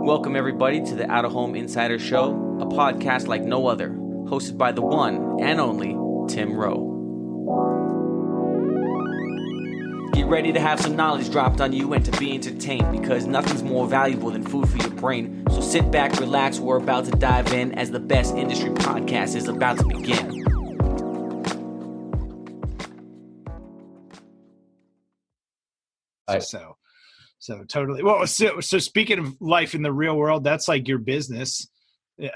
Welcome, everybody, to the Out of Home Insider Show, a podcast like no other, hosted by the one and only Tim Rowe. Get ready to have some knowledge dropped on you and to be entertained, because nothing's more valuable than food for your brain. So sit back, relax, we're about to dive in as the best industry podcast is about to begin. So totally. Well, so speaking of life in the real world, that's like your business.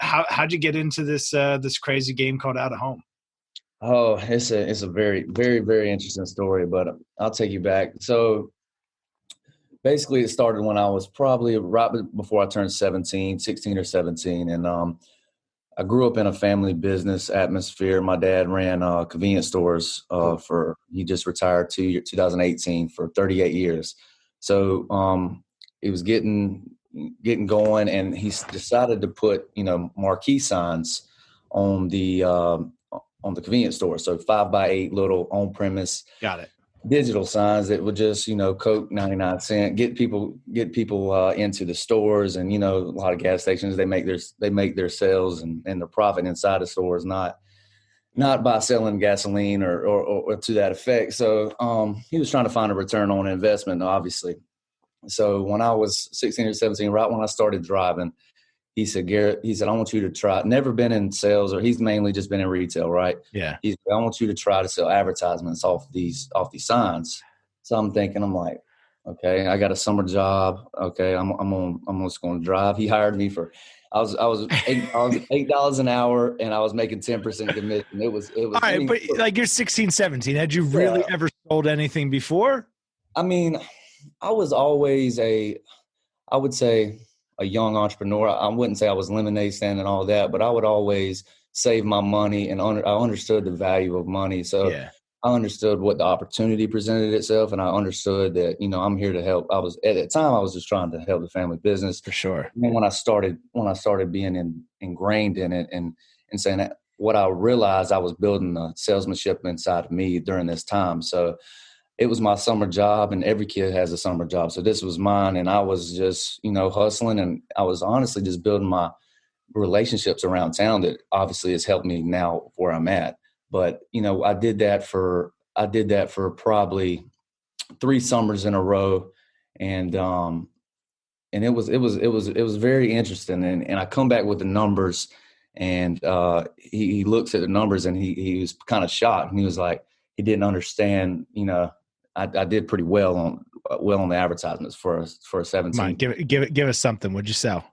How'd you get into this crazy game called Out of Home? Oh, it's a very, very, very interesting story, but I'll take you back. So basically it started when I was probably right before I turned 16 or 17. And I grew up in a family business atmosphere. My dad ran convenience stores he just retired 2018 for 38 years. So it was getting going, and he decided to put, marquee signs on the convenience store. So 5x8 little on-premise. Got it. Digital signs that would just, Coke 99 cent, get people into the stores. And, a lot of gas stations, they make their sales and their profit inside the stores, not by selling gasoline or to that effect. So he was trying to find a return on investment, obviously. So when I was 16 or 17, right when I started driving, he said, Garrett, I want you to try, never been in sales, or he's mainly just been in retail, right? Yeah. He said, I want you to try to sell advertisements off these signs. So I'm like, okay, I got a summer job. Okay. I'm just going to drive. He hired me I was $8 an hour, and I was making 10% commission. It was all right. But like, you're 16, 17. Had you really ever sold anything before? I mean, I was always I would say a young entrepreneur. I wouldn't say I was lemonade stand and all that, but I would always save my money, and I understood the value of money. So yeah. I understood what the opportunity presented itself, and I understood that, I'm here to help. At that time, I was just trying to help the family business. For sure. And when I started being ingrained in it and saying that, what I realized, I was building the salesmanship inside of me during this time. So it was my summer job, and every kid has a summer job. So this was mine, and I was just, hustling, and I was honestly just building my relationships around town that obviously has helped me now where I'm at. But, I did that for probably 3 summers in a row. And it was very interesting. And I come back with the numbers, and he looks at the numbers, and he was kind of shocked, and he was like, he didn't understand, I did pretty well on the advertisements for a 17. Come on, give us something. What'd you sell?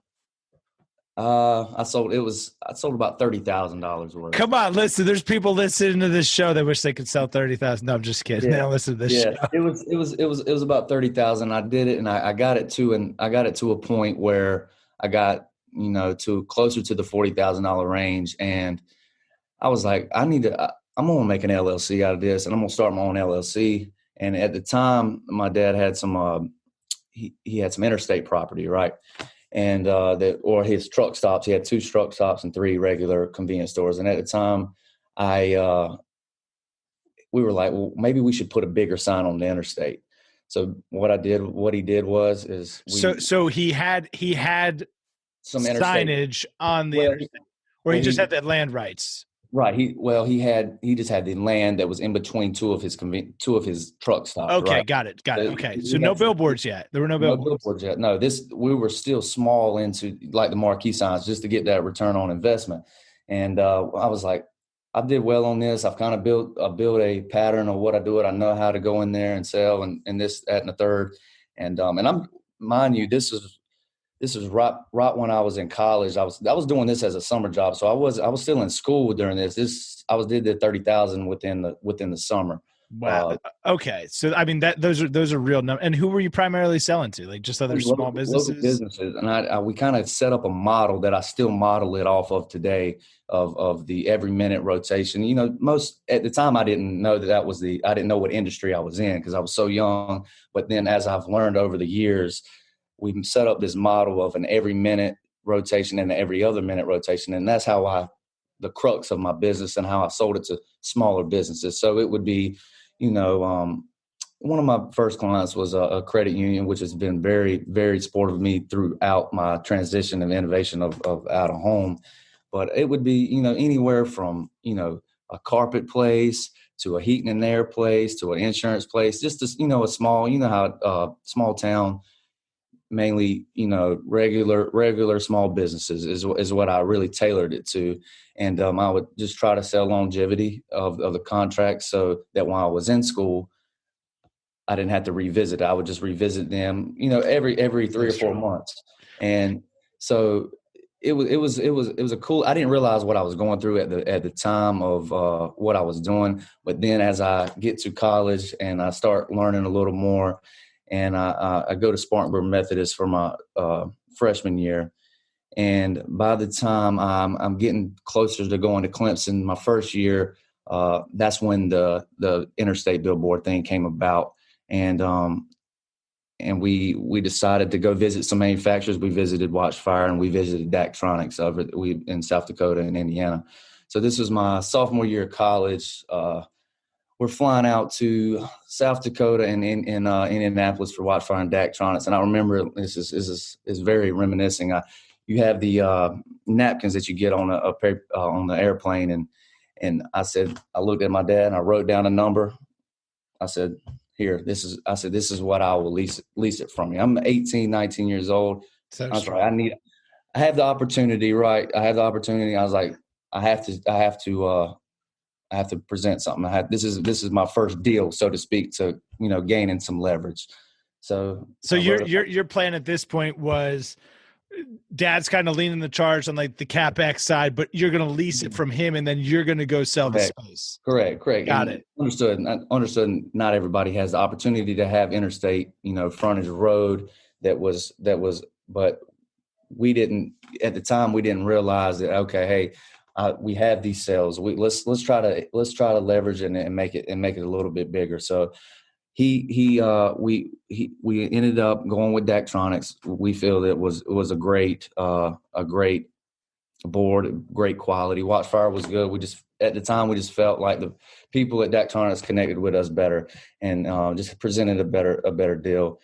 I sold about $30,000 worth. Come on, listen. There's people listening to this show that wish they could sell 30,000. No, I'm just kidding. Yeah. They don't listen to this show. It was about 30,000. I did it, and I got it to a point where I got to closer to the $40,000 range, and I was like, I'm gonna make an LLC out of this, and I'm gonna start my own LLC. And at the time, my dad had some he had some interstate property, right? And or his truck stops. He had 2 truck stops and 3 regular convenience stores. And at the time, we were like, well, maybe we should put a bigger sign on the interstate. So what he did was so he had some signage on the interstate, or he just had the land rights. Right. He just had the land that was in between 2 of his truck stops. Okay, right? got it. Okay, so no billboards yet. There were no billboards yet. No, we were still small into like the marquee signs just to get that return on investment. And I was like, I did well on this. I've kind of built a pattern of what I do. I know how to go in there and sell and this, that, and the third. And I'm, mind you, this was right when I was in college. I was doing this as a summer job, so I was still in school during this. I did the 30,000 within the summer. Wow. Okay, so I mean those are real numbers. And who were you primarily selling to? Like just other small businesses? Local businesses, and we kind of set up a model that I still model it off of today of the every minute rotation. Most at the time I didn't know I didn't know what industry I was in because I was so young. But then as I've learned over the years, we set up this model of an every minute rotation and an every other minute rotation. And that's how the crux of my business and how I sold it to smaller businesses. So it would be, one of my first clients was a credit union, which has been very, very supportive of me throughout my transition and innovation of out of home. But it would be, anywhere from, a carpet place to a heating and air place to an insurance place, just a small, how small town, mainly, regular small businesses is what I really tailored it to. And I would just try to sell longevity of the contract so that while I was in school, I didn't have to revisit it. I would just revisit them, every 3 or 4 months. And so it was a cool, I didn't realize what I was going through at the time of what I was doing. But then as I get to college and I start learning a little more, and I go to Spartanburg Methodist for my freshman year. And by the time I'm getting closer to going to Clemson, my first year, that's when the interstate billboard thing came about. And we decided to go visit some manufacturers. We visited Watchfire and we visited Daktronics in South Dakota and Indiana. So this was my sophomore year of college. We're flying out to South Dakota and in Indianapolis for Watchfire and Daktronics. And I remember this is very reminiscing. You have the napkins that you get on the airplane, and I looked at my dad and I wrote down a number. I said, here, this is what I will lease it from you. I'm 18, 19 years old. So I was like, I have the opportunity, right? I have the opportunity. I was like, I have to present something. This is my first deal, so to speak, to gaining some leverage. So your plan at this point was dad's kind of leaning the charge on like the CapEx side, but you're going to lease it from him and then you're going to go sell the space. Correct. Got it. Understood. Not everybody has the opportunity to have interstate, frontage road that was, but we didn't, at the time, we didn't realize that, okay, hey, we have these sales. Let's try to leverage and make it a little bit bigger. So we ended up going with Daktronics. We feel that it was a great board, great quality. Watchfire was good. At the time we just felt like the people at Daktronics connected with us better and just presented a better deal.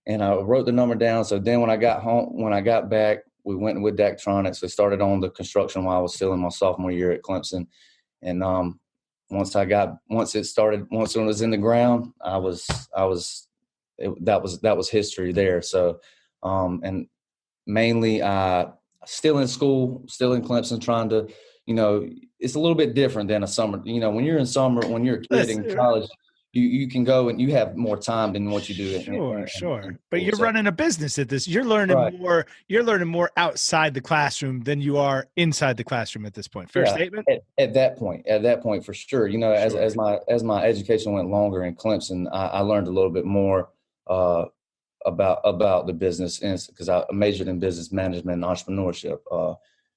And I wrote the number down. So then when I got back, we went with Daktronics. We started on the construction while I was still in my sophomore year at Clemson. And once it was in the ground, that was history there. So, and mainly, still in school, still in Clemson, trying to, it's a little bit different than a summer. When you're in summer, when you're a kid in college, you can go and you have more time than what you do. Sure. But you're running a business at this. You're learning more. You're learning more outside the classroom than you are inside the classroom at this point. Fair statement. At that point, for sure. As my education went longer in Clemson, I learned a little bit more about the business, because I majored in business management and entrepreneurship.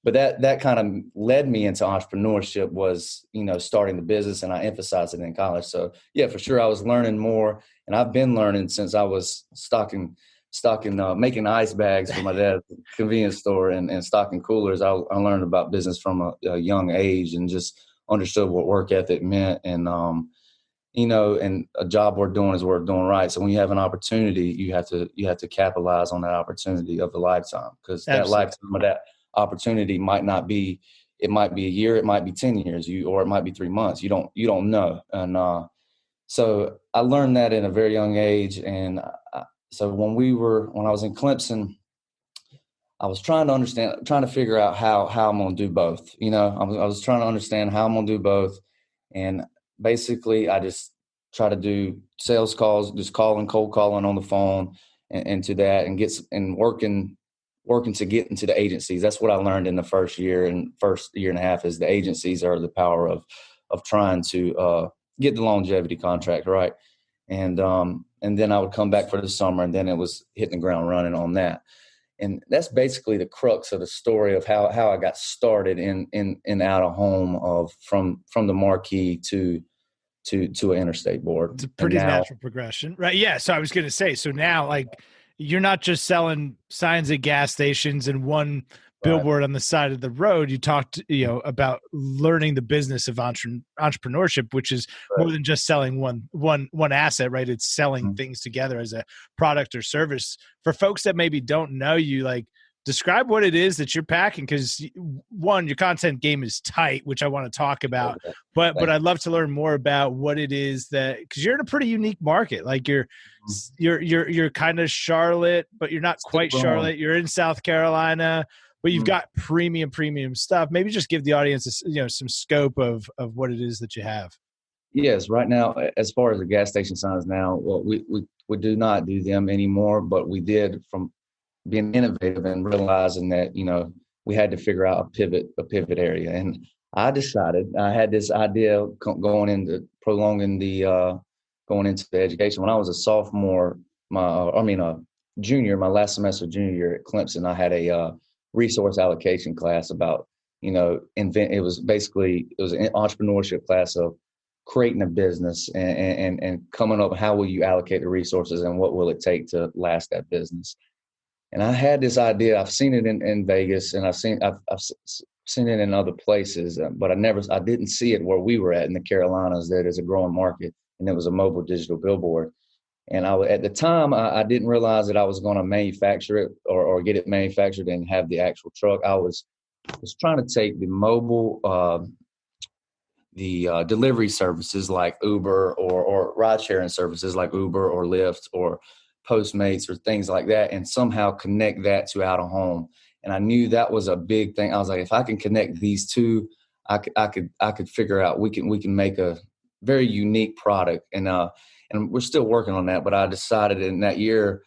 But that kind of led me into entrepreneurship was, starting the business, and I emphasized it in college. So yeah, for sure. I was learning more, and I've been learning since I was stocking, making ice bags for my dad's convenience store and stocking coolers. I learned about business from a young age and just understood what work ethic meant. And, and a job worth doing is worth doing right. So when you have an opportunity, you have to capitalize on that opportunity of a lifetime, because that lifetime of that opportunity might not be, it might be a year, it might be 10 years, or it might be 3 months. You don't know. And so I learned that in a very young age. And so when I was in Clemson, I was trying to figure out how I'm going to do both. I was trying to understand how I'm going to do both. And basically I just try to do sales calls, just cold calling on the phone and to that, and working to get into the agencies. That's what I learned in the first year and a half, is the agencies are the power of trying to get the longevity contract, right? And then I would come back for the summer, and then it was hitting the ground running on that. And that's basically the crux of the story of how I got started in out of home from the marquee to an interstate board. It's a pretty natural progression, right? Yeah. So I was going to say, so now, like, you're not just selling signs at gas stations and one billboard on the side of the road. You talked, about learning the business of entrepreneurship, which is more than just selling one asset, right? It's selling things together as a product or service. For folks that maybe don't know you, like, describe what it is that you're packing, because one, your content game is tight, which I want to talk about, but I'd love to learn more about what it is that, because you're in a pretty unique market. Like you're kind of Charlotte, but you're not quite Charlotte. You're in South Carolina, but you've got premium stuff. Maybe just give the audience, some scope of what it is that you have. Yes, right now, as far as the gas station signs now, well, we do not do them anymore, but we did from being innovative and realizing that, we had to figure out a pivot area. And I decided, I had this idea going into the education. When I was a sophomore, a junior, my last semester junior year at Clemson, I had a resource allocation class about, it was an entrepreneurship class of creating a business and coming up, how will you allocate the resources and what will it take to last that business? And I had this idea. I've seen it in Vegas, and I've seen it in other places, but I didn't see it where we were at in the Carolinas. That is a growing market, and it was a mobile digital billboard. And at the time, I didn't realize that I was going to manufacture it or get it manufactured and have the actual truck. I was trying to take the mobile, delivery services like Uber or ride sharing services like Uber or Lyft or Postmates or things like that, and somehow connect that to out of home. And I knew that was a big thing. I was like, if I can connect these two, I could figure out we can make a very unique product. And we're still working on that. But I decided in that year,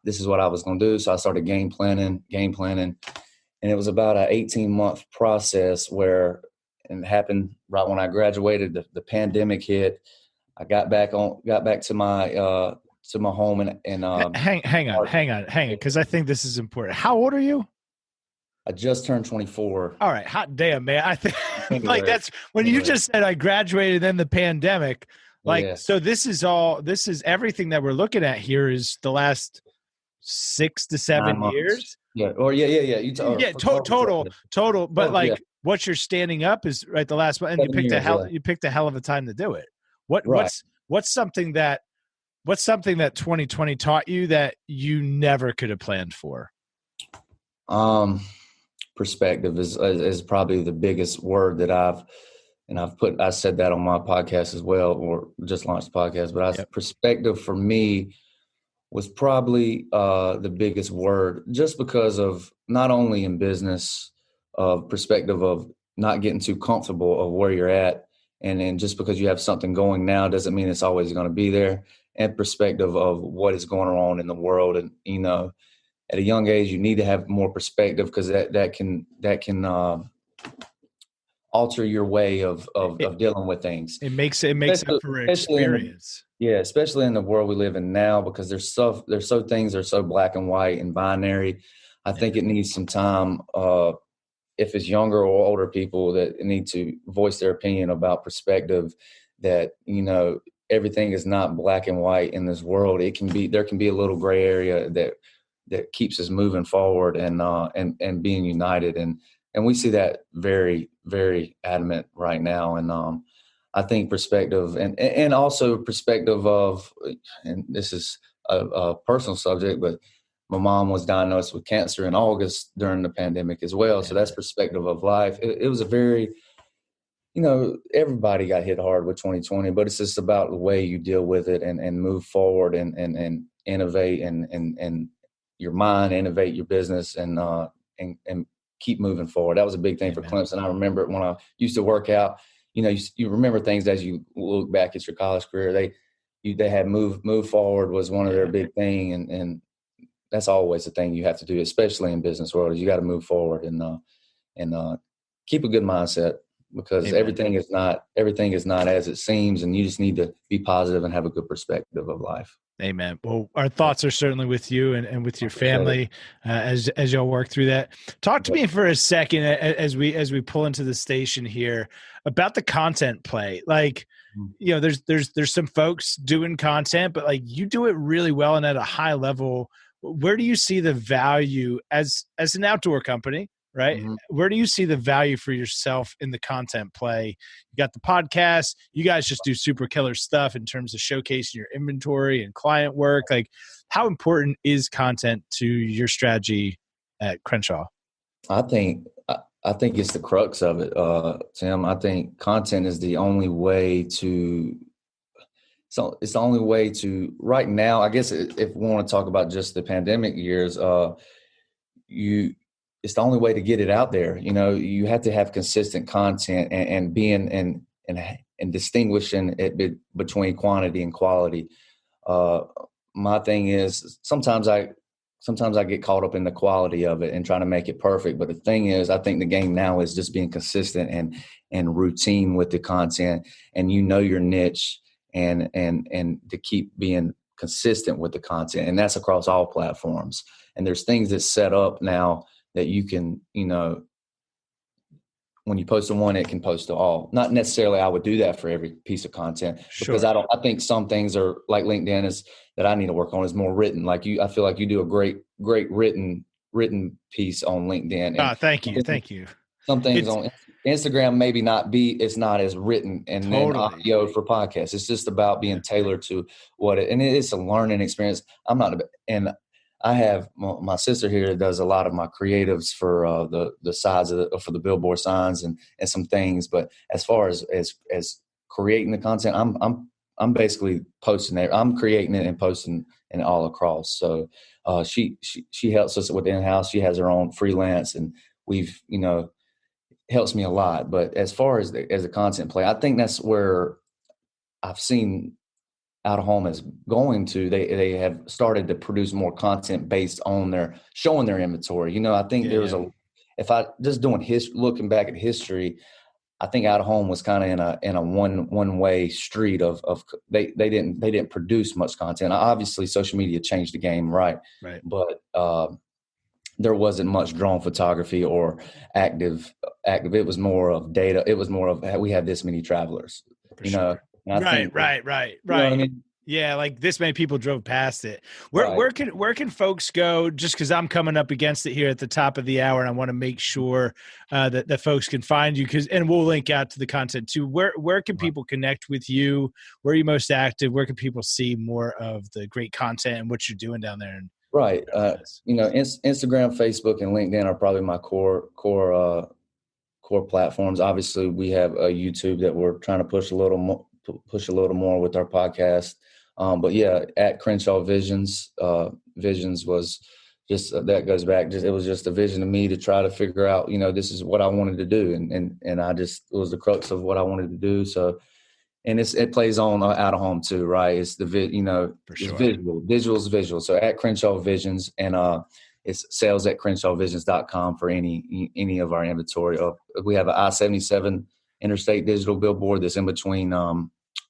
this is what I was going to do. So I started game planning, and it was about an 18-month process where, and it happened right when I graduated. The pandemic hit. I got back to my home and hang on, because I think this is important. How old are you? I just turned 24. All right, hot damn, man. I think like that's when you just said I graduated, then the pandemic. So this is everything that we're looking at here is the last 6 to 7 years. Yeah. Or yeah. Total. But what you're standing up is right the last one, and you picked a hell of a time to do it. What's something that 2020 taught you that you never could have planned for? Perspective is probably the biggest word that I said that on my podcast as well, or just launched the podcast, but perspective for me was probably the biggest word, just because of not only in business, perspective of not getting too comfortable of where you're at. And then just because you have something going now doesn't mean it's always going to be there. And perspective of what is going on in the world. And, at a young age, you need to have more perspective, because that can alter your way of dealing with things. It makes up for experience. Especially in the world we live in now, because things are so black and white and binary. I think it needs some time, if it's younger or older people that need to voice their opinion about perspective, that, everything is not black and white in this world. There can be a little gray area that keeps us moving forward and being united. And we see that very, very adamant right now. And I think perspective and also perspective of, and this is a personal subject, but my mom was diagnosed with cancer in August during the pandemic as well. So that's perspective of life. It was a very, everybody got hit hard with 2020, but it's just about the way you deal with it and move forward and innovate and your mind, innovate your business and keep moving forward. That was a big thing for Clemson. I remember when I used to work out, you remember things as you look back at your college career. They had move forward was one of their big thing. And that's always the thing you have to do, especially in business world, is you got to move forward and keep a good mindset, because everything is not as it seems, and you just need to be positive and have a good perspective of life. Amen. Well, our thoughts are certainly with you and with your family as y'all work through that. Talk to me for a second as we pull into the station here about the content play. Like, there's some folks doing content, but like you do it really well and at a high level. Where do you see the value as an outdoor company? right? Where do you see the value for yourself in the content play? You got the podcast. You guys just do super killer stuff in terms of showcasing your inventory and client work. Like, how important is content to your strategy at Crenshaw? I think it's the crux of it, Tim. I think content is the only way to. So it's the only way to right now. I guess if we want to talk about just the pandemic years, it's the only way to get it out there. You know, you have to have consistent content and being and distinguishing it between quantity and quality. My thing is sometimes I get caught up in the quality of it and trying to make it perfect. But the thing is, I think the game now is just being consistent and routine with the content, and your niche and to keep being consistent with the content. And that's across all platforms. And there's things that set up now that you can, when you post to one, it can post to all. Not necessarily I would do that for every piece of content, because I think some things are like LinkedIn is that I need to work on is more written. Like I feel like you do a great written piece on LinkedIn. Thank you. Some things on Instagram maybe it's not as written, and then audio for podcasts. It's just about being tailored to and it's a learning experience. And I have my sister here that does a lot of my creatives for the sides for the billboard signs and some things. But as far as creating the content, I'm basically posting there. I'm creating it and posting it all across. So she helps us with the in-house. She has her own freelance, and we've helps me a lot. But as far as the content play, I think that's where I've seen Out of Home is going to. They have started to produce more content based on showing their inventory. I think if I just looking back at history, I think Out of Home was kind of in a one way street of they didn't produce much content. Obviously, social media changed the game, right? But there wasn't much drone photography or active. It was more of data. It was more of we have this many travelers. Right. You know what I mean? Yeah, like this many people drove past it. Where can folks go? Just because I'm coming up against it here at the top of the hour, and I want to make sure that folks can find you. And we'll link out to the content too. Where can people connect with you? Where are you most active? Where can people see more of the great content and what you're doing down there? Right. Instagram, Facebook, and LinkedIn are probably my core platforms. Obviously, we have a YouTube that we're trying to push a little more with our podcast. But yeah, at Crenshaw Visions, Visions was just that goes back. It was just a vision to me to try to figure out, this is what I wanted to do, and it was the crux of what I wanted to do. So. And it plays on Out of Home too, right? It's the visual. So at Crenshaw Visions, and it's sales at CrenshawVisions.com for any of our inventory. We have an I-77 interstate digital billboard that's in between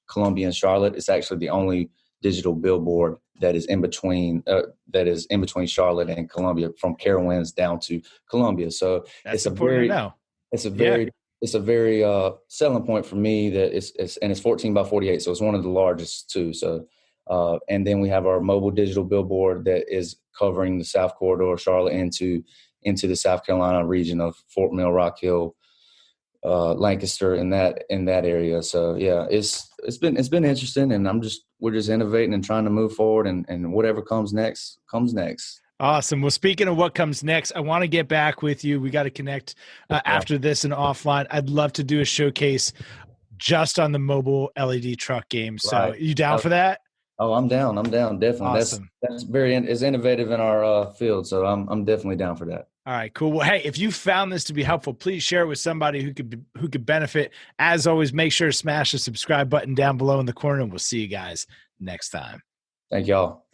Columbia and Charlotte. It's actually the only digital billboard that is in between Charlotte and Columbia, from Carowinds down to Columbia. So it's important to know. It's a very selling point for me that it's 14 by 48, so it's one of the largest too. So, and then we have our mobile digital billboard that is covering the South Corridor, Charlotte into the South Carolina region of Fort Mill, Rock Hill, Lancaster, in that area. So yeah, it's been interesting, and we're just innovating and trying to move forward, and whatever comes next comes next. Awesome. Well, speaking of what comes next, I want to get back with you. We got to connect after this and offline. I'd love to do a showcase just on the mobile LED truck game. So you down for that? Oh, I'm down. Definitely. Awesome. That's is innovative in our field. So I'm definitely down for that. All right, cool. Well, hey, if you found this to be helpful, please share it with somebody who could benefit. As always, make sure to smash the subscribe button down below in the corner, and we'll see you guys next time. Thank y'all.